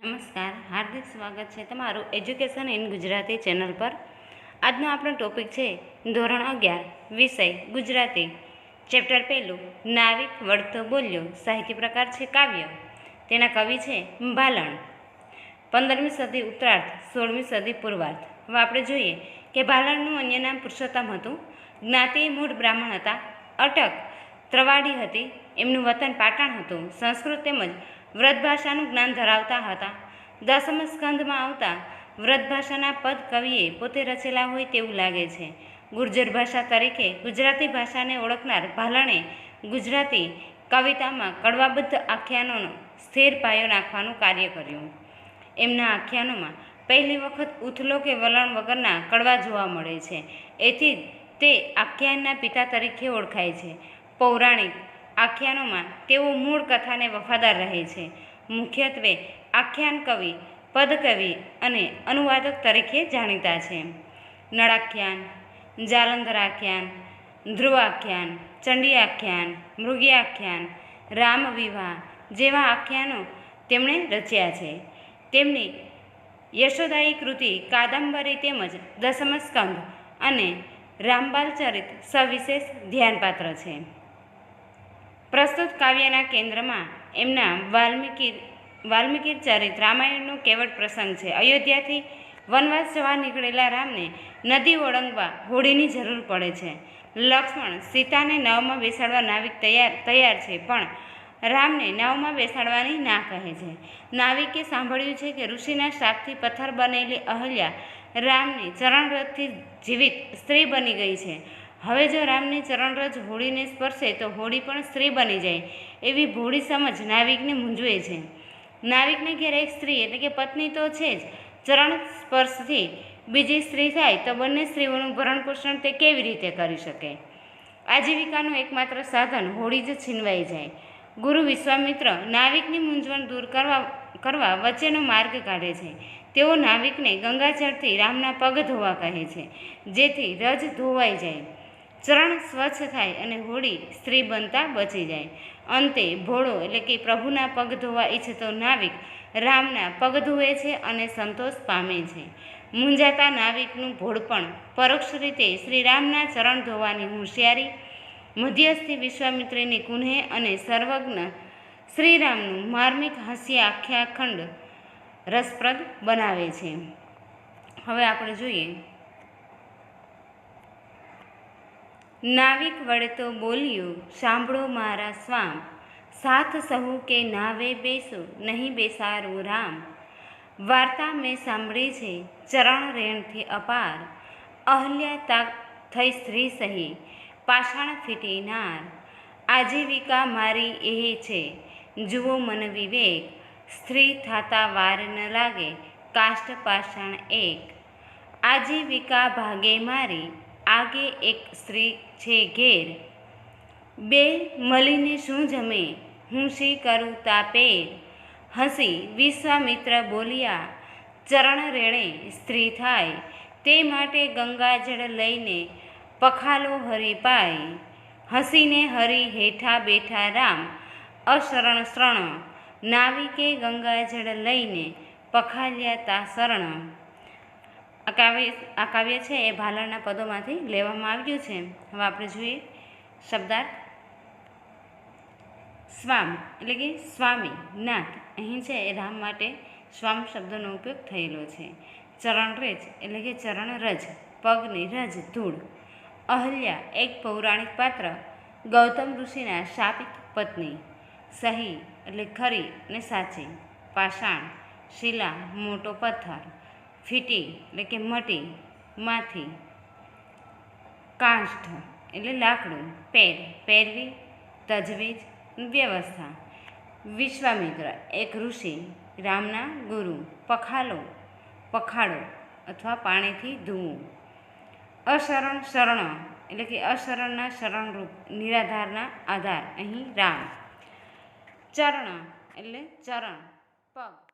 નમસ્કાર, હાર્દિક સ્વાગત છે તમારું એજ્યુકેશન ઇન ગુજરાતી ચેનલ પર। આજનો આપણો ટોપિક છે ધોરણ 11 વિષય ગુજરાતી, ચેપ્ટર 1 નાવિક વળતો બોલ્યો। સાહિત્ય પ્રકાર છે કાવ્ય। તેના કવિ છે ભાલણ। 15મી સદી ઉત્તરાર્ધ, 16મી સદી પૂર્વાર્ધ। હવે આપણે જોઈએ કે ભાલણનું અન્ય નામ પુરુષોત્તમ હતું। જ્ઞાતિ મૂળ બ્રાહ્મણ હતા। અટક ત્રવાડી હતી। એમનું વતન પાટણ હતું। સંસ્કૃત તેમજ વ્રત ભાષાનું જ્ઞાન ધરાવતા હતા। 10મ સ્કંધમાં આવતા વ્રત ભાષાના પદ કવિએ પોતે રચેલા હોય તેવું લાગે છે। ગુર્જર ભાષા તરીકે ગુજરાતી ભાષાને ઓળખનાર ભાલણે ગુજરાતી કવિતામાં કડવાબદ્ધ આખ્યાનોનો સ્થિર પાયો નાખવાનું કાર્ય કર્યું। એમના આખ્યાનોમાં પહેલી વખત ઉથલો કે વલણ વગરના કડવા જોવા મળે છે। એથી તે આખ્યાનના પિતા તરીકે ઓળખાય છે। પૌરાણિક આખ્યાનોમાં તેઓ મૂળ કથાને વફાદાર રહે છે। મુખ્યત્વે આખ્યાન કવિ, પદકવિ અને અનુવાદક તરીકે જાણીતા છે। નળાખ્યાન, જાલંધર આખ્યાન, ધ્રુવ આખ્યાન, ચંડી આખ્યાન, મૃગી આખ્યાન, રામવિવાહ જેવા આખ્યાનો તેમણે રચ્યા છે। તેમની યશોદાયી કૃતિ કાદંબરી તેમજ 10મ સ્કંધ અને રામબાલ ચરિત સવિશેષ ધ્યાનપાત્ર છે। પ્રસ્તુત કાવ્યના કેન્દ્રમાં એમના વાલ્મીકી ચરિત રામાયણનો કેવળ પ્રસંગ છે। અયોધ્યાથી વનવાસ જવા નીકળેલા રામને નદી ઓળંગવા હોડીની જરૂર પડે છે। લક્ષ્મણ સીતાને નાવમાં બેસાડવા નાવિક તૈયાર છે, પણ રામને નાવમાં બેસાડવાની ના કહે છે। નાવિકે સાંભળ્યું છે કે ઋષિના શાપથી પથ્થર બનેલી અહલ્યા રામની ચરણરજથી જીવિત સ્ત્રી બની ગઈ છે। હવે જો રામની ચરણરજ હોડીને સ્પર્શે તો હોડી પણ સ્ત્રી બની જાય એવી ભોળી સમજ નાવિકને મૂંઝવે છે। નાવિકને ઘેર એક સ્ત્રી એટલે કે પત્ની તો છે જ, ચરણ સ્પર્શથી બીજી સ્ત્રી થાય તો બંને સ્ત્રીઓનું ભરણ પોષણ તે કેવી રીતે કરી શકે? આજીવિકાનું એકમાત્ર સાધન હોડી જ છીનવાઈ જાય। ગુરુ વિશ્વામિત્ર નાવિકની મૂંઝવણ દૂર કરવા વચ્ચેનો માર્ગ કાઢે છે। તેઓ નાવિકને ગંગાજળથી રામના પગ ધોવા કહે છે, જેથી રજ ધોવાઈ જાય, ચરણ સ્વચ્છ થાય અને હોડી સ્ત્રી બનતા બચી જાય। અંતે ભોળો એટલે કે પ્રભુના પગ ધોવા ઈચ્છતો નાવિક રામના પગ ધોવે છે અને સંતોષ પામે છે। મૂંઝાતા નાવિકનું ભોળપણ પરોક્ષ રીતે શ્રીરામના ચરણ ધોવાની હોશિયારી, મધ્યસ્થી વિશ્વામિત્રની કુન્હે અને સર્વજ્ઞ શ્રીરામનું માર્મિક હાસ્ય આખ્યાખંડ રસપ્રદ બનાવે છે। હવે આપણે જોઈએ નાવિક વળતો બોલ્યો સાંભળો મારા સ્વામ, સાથ સહુ કે નાવે બેસો નહીં બેસારું રામ। વાર્તા મેં સાંભળી છે ચરણ રેણથી અપાર, અહલ્યા થઈ સ્ત્રી સહી પાષાણ ફીટી નાર। આજીવિકા મારી એ છે જુઓ મન વિવેક, સ્ત્રી થાતા વાર ન લાગે કાષ્ઠ પાષાણ એક। આજીવિકા ભાગે મારી આગે એક સ્ત્રી છે ઘેર, બે મળીને શું જમે હું શી કરું તાપેર। હસી વિશ્વામિત્ર બોલ્યા ચરણ રેણે સ્ત્રી થાય, તે માટે ગંગાજળ લઈને પખાલો હરી પાય। હસીને હરી હેઠા બેઠા રામ અશરણ શરણ, નાવિકે ગંગાજળ લઈને પખાલ્યા તા શરણ। આ કાવ્ય છે એ ભાલણના પદોમાંથી લેવામાં આવ્યું છે। હવે આપણે જોઈએ શબ્દાર્થ। સ્વામ એટલે કે સ્વામી, નાથ, અહીં છે એ રામ માટે સ્વામ શબ્દનો ઉપયોગ થયેલો છે। ચરણરેજ એટલે કે ચરણરજ, પગની રજ ધૂળ। અહલ્યા એક પૌરાણિક પાત્ર, ગૌતમ ઋષિના શાપિત પત્ની। સહી એટલે ખરી અને સાચી। પાષાણ શિલા, મોટો પથ્થર। ફીટી એટલે કે મટી, માંથી। કાષ્ઠ એટલે લાકડું। પેર પેરવી, તજવીજ, વ્યવસ્થા। વિશ્વામિત્ર એક ઋષિ, રામના ગુરુ। પખાલો પખાડો અથવા પાણીથી ધોવું। અશરણ શરણ એટલે કે અશરણના શરણરૂપ, નિરાધારના આધાર, અહીં રામ। ચરણ એટલે ચરણ, પગ।